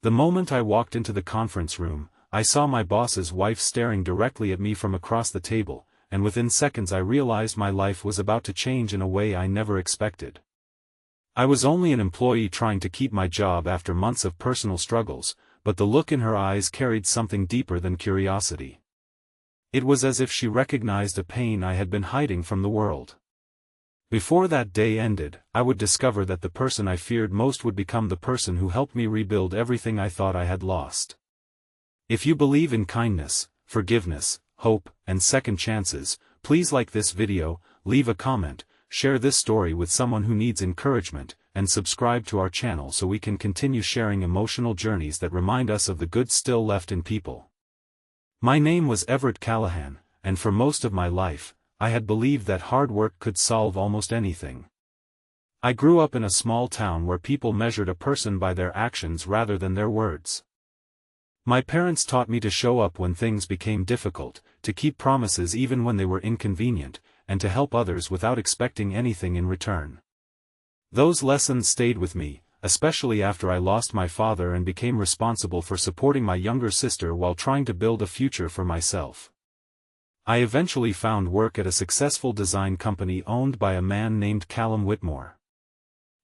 The moment I walked into the conference room, I saw my boss's wife staring directly at me from across the table, and within seconds I realized my life was about to change in a way I never expected. I was only an employee trying to keep my job after months of personal struggles, but the look in her eyes carried something deeper than curiosity. It was as if she recognized a pain I had been hiding from the world. Before that day ended, I would discover that the person I feared most would become the person who helped me rebuild everything I thought I had lost. If you believe in kindness, forgiveness, hope, and second chances, please like this video, leave a comment, share this story with someone who needs encouragement, and subscribe to our channel so we can continue sharing emotional journeys that remind us of the good still left in people. My name was Everett Callahan, and for most of my life, I had believed that hard work could solve almost anything. I grew up in a small town where people measured a person by their actions rather than their words. My parents taught me to show up when things became difficult, to keep promises even when they were inconvenient, and to help others without expecting anything in return. Those lessons stayed with me, especially after I lost my father and became responsible for supporting my younger sister while trying to build a future for myself. I eventually found work at a successful design company owned by a man named Callum Whitmore.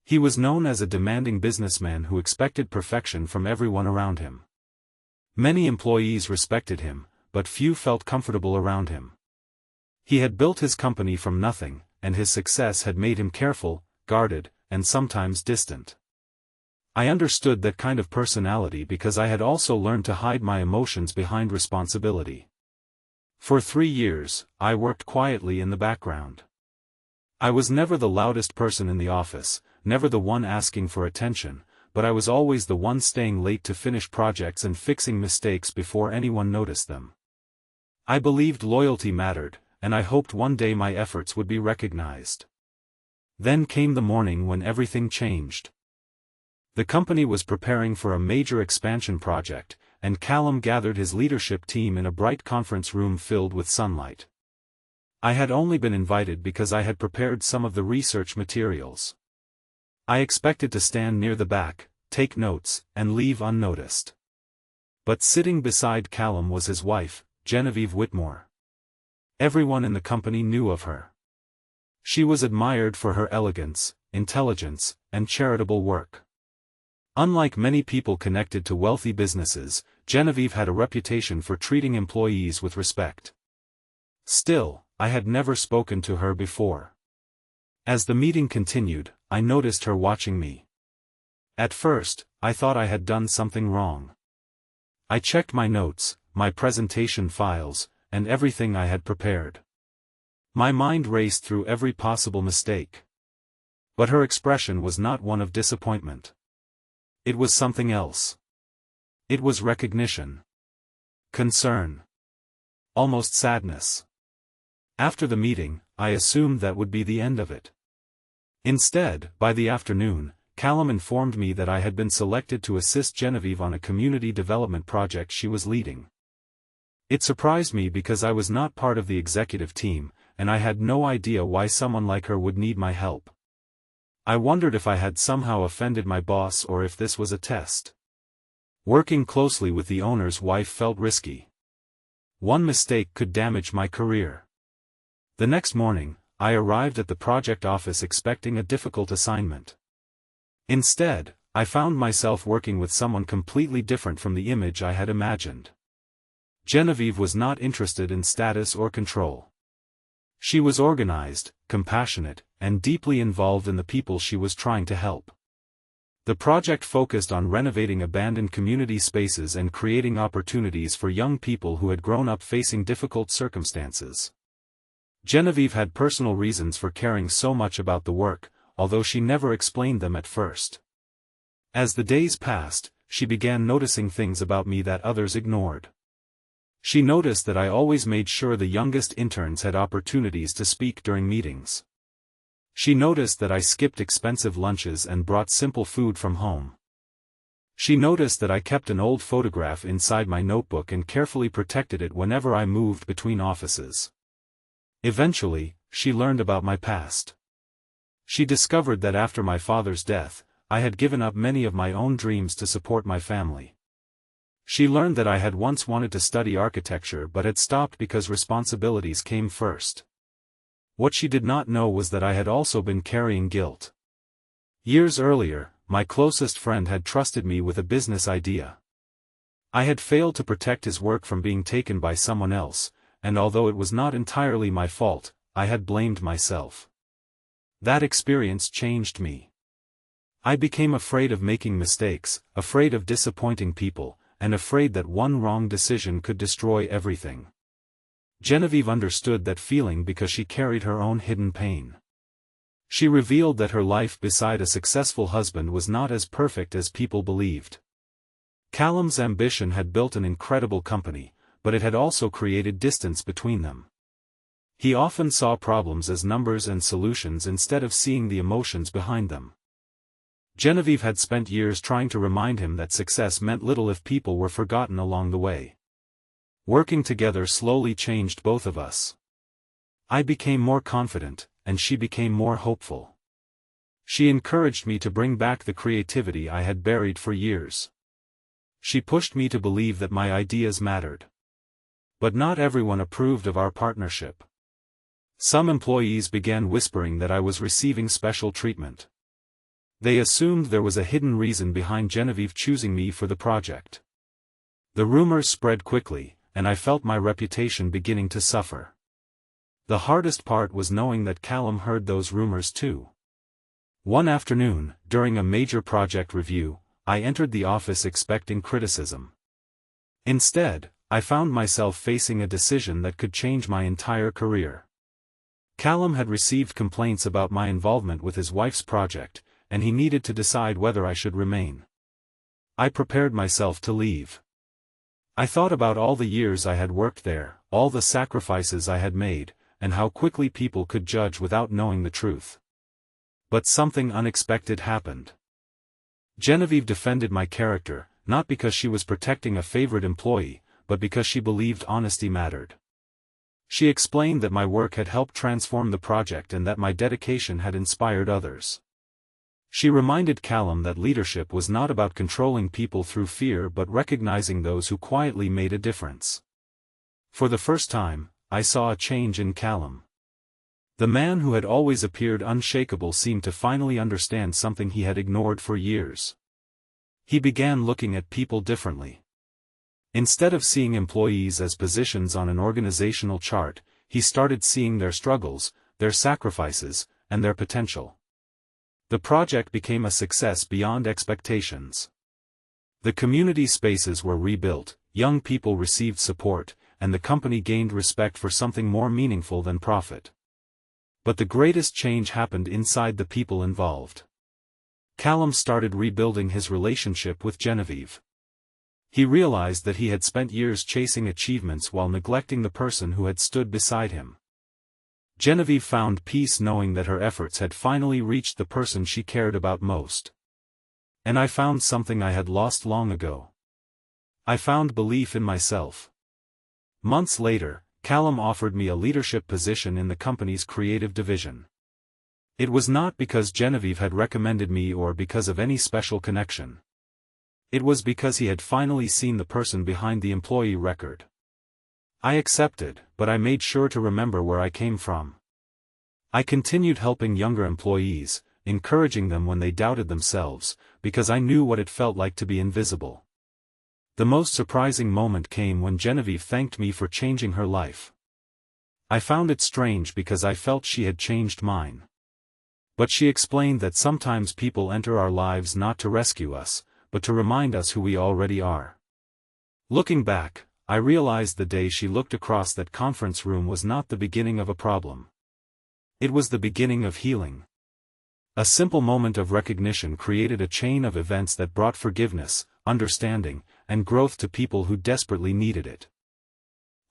He was known as a demanding businessman who expected perfection from everyone around him. Many employees respected him, but few felt comfortable around him. He had built his company from nothing, and his success had made him careful, guarded, and sometimes distant. I understood that kind of personality because I had also learned to hide my emotions behind responsibility. For 3 years, I worked quietly in the background. I was never the loudest person in the office, never the one asking for attention, but I was always the one staying late to finish projects and fixing mistakes before anyone noticed them. I believed loyalty mattered, and I hoped one day my efforts would be recognized. Then came the morning when everything changed. The company was preparing for a major expansion project, and Callum gathered his leadership team in a bright conference room filled with sunlight. I had only been invited because I had prepared some of the research materials. I expected to stand near the back, take notes, and leave unnoticed. But sitting beside Callum was his wife, Genevieve Whitmore. Everyone in the company knew of her. She was admired for her elegance, intelligence, and charitable work. Unlike many people connected to wealthy businesses, Genevieve had a reputation for treating employees with respect. Still, I had never spoken to her before. As the meeting continued, I noticed her watching me. At first, I thought I had done something wrong. I checked my notes, my presentation files, and everything I had prepared. My mind raced through every possible mistake. But her expression was not one of disappointment. It was something else. It was recognition. Concern. Almost sadness. After the meeting, I assumed that would be the end of it. Instead, by the afternoon, Callum informed me that I had been selected to assist Genevieve on a community development project she was leading. It surprised me because I was not part of the executive team, and I had no idea why someone like her would need my help. I wondered if I had somehow offended my boss or if this was a test. Working closely with the owner's wife felt risky. One mistake could damage my career. The next morning, I arrived at the project office expecting a difficult assignment. Instead, I found myself working with someone completely different from the image I had imagined. Genevieve was not interested in status or control. She was organized, compassionate, and deeply involved in the people she was trying to help. The project focused on renovating abandoned community spaces and creating opportunities for young people who had grown up facing difficult circumstances. Genevieve had personal reasons for caring so much about the work, although she never explained them at first. As the days passed, she began noticing things about me that others ignored. She noticed that I always made sure the youngest interns had opportunities to speak during meetings. She noticed that I skipped expensive lunches and brought simple food from home. She noticed that I kept an old photograph inside my notebook and carefully protected it whenever I moved between offices. Eventually, she learned about my past. She discovered that after my father's death, I had given up many of my own dreams to support my family. She learned that I had once wanted to study architecture but had stopped because responsibilities came first. What she did not know was that I had also been carrying guilt. Years earlier, my closest friend had trusted me with a business idea. I had failed to protect his work from being taken by someone else, and although it was not entirely my fault, I had blamed myself. That experience changed me. I became afraid of making mistakes, afraid of disappointing people, and afraid that one wrong decision could destroy everything. Genevieve understood that feeling because she carried her own hidden pain. She revealed that her life beside a successful husband was not as perfect as people believed. Callum's ambition had built an incredible company, but it had also created distance between them. He often saw problems as numbers and solutions instead of seeing the emotions behind them. Genevieve had spent years trying to remind him that success meant little if people were forgotten along the way. Working together slowly changed both of us. I became more confident, and she became more hopeful. She encouraged me to bring back the creativity I had buried for years. She pushed me to believe that my ideas mattered. But not everyone approved of our partnership. Some employees began whispering that I was receiving special treatment. They assumed there was a hidden reason behind Genevieve choosing me for the project. The rumors spread quickly, and I felt my reputation beginning to suffer. The hardest part was knowing that Callum heard those rumors too. One afternoon, during a major project review, I entered the office expecting criticism. Instead, I found myself facing a decision that could change my entire career. Callum had received complaints about my involvement with his wife's project, and he needed to decide whether I should remain. I prepared myself to leave. I thought about all the years I had worked there, all the sacrifices I had made, and how quickly people could judge without knowing the truth. But something unexpected happened. Genevieve defended my character, not because she was protecting a favorite employee, but because she believed honesty mattered. She explained that my work had helped transform the project and that my dedication had inspired others. She reminded Callum that leadership was not about controlling people through fear but recognizing those who quietly made a difference. For the first time, I saw a change in Callum. The man who had always appeared unshakable seemed to finally understand something he had ignored for years. He began looking at people differently. Instead of seeing employees as positions on an organizational chart, he started seeing their struggles, their sacrifices, and their potential. The project became a success beyond expectations. The community spaces were rebuilt, young people received support, and the company gained respect for something more meaningful than profit. But the greatest change happened inside the people involved. Callum started rebuilding his relationship with Genevieve. He realized that he had spent years chasing achievements while neglecting the person who had stood beside him. Genevieve found peace knowing that her efforts had finally reached the person she cared about most. And I found something I had lost long ago. I found belief in myself. Months later, Callum offered me a leadership position in the company's creative division. It was not because Genevieve had recommended me or because of any special connection. It was because he had finally seen the person behind the employee record. I accepted, but I made sure to remember where I came from. I continued helping younger employees, encouraging them when they doubted themselves, because I knew what it felt like to be invisible. The most surprising moment came when Genevieve thanked me for changing her life. I found it strange because I felt she had changed mine. But she explained that sometimes people enter our lives not to rescue us, but to remind us who we already are. Looking back, I realized the day she looked across that conference room was not the beginning of a problem. It was the beginning of healing. A simple moment of recognition created a chain of events that brought forgiveness, understanding, and growth to people who desperately needed it.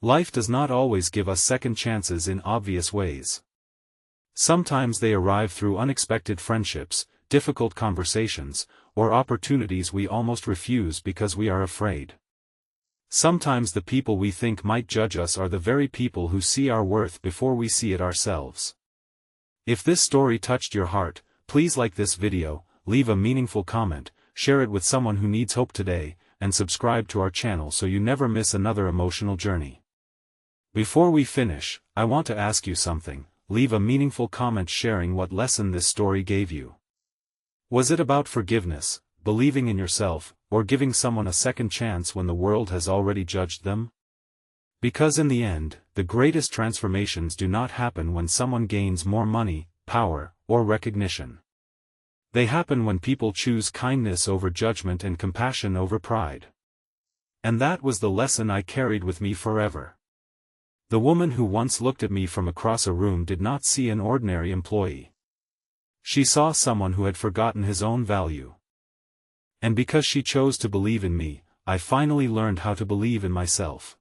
Life does not always give us second chances in obvious ways. Sometimes they arrive through unexpected friendships, difficult conversations, or opportunities we almost refuse because we are afraid. Sometimes the people we think might judge us are the very people who see our worth before we see it ourselves. If this story touched your heart, please like this video, leave a meaningful comment, share it with someone who needs hope today, and subscribe to our channel so you never miss another emotional journey. Before we finish, I want to ask you something. Leave a meaningful comment sharing what lesson this story gave you. Was it about forgiveness, believing in yourself, or giving someone a second chance when the world has already judged them? Because in the end, the greatest transformations do not happen when someone gains more money, power, or recognition. They happen when people choose kindness over judgment and compassion over pride. And that was the lesson I carried with me forever. The woman who once looked at me from across a room did not see an ordinary employee. She saw someone who had forgotten his own value. And because she chose to believe in me, I finally learned how to believe in myself.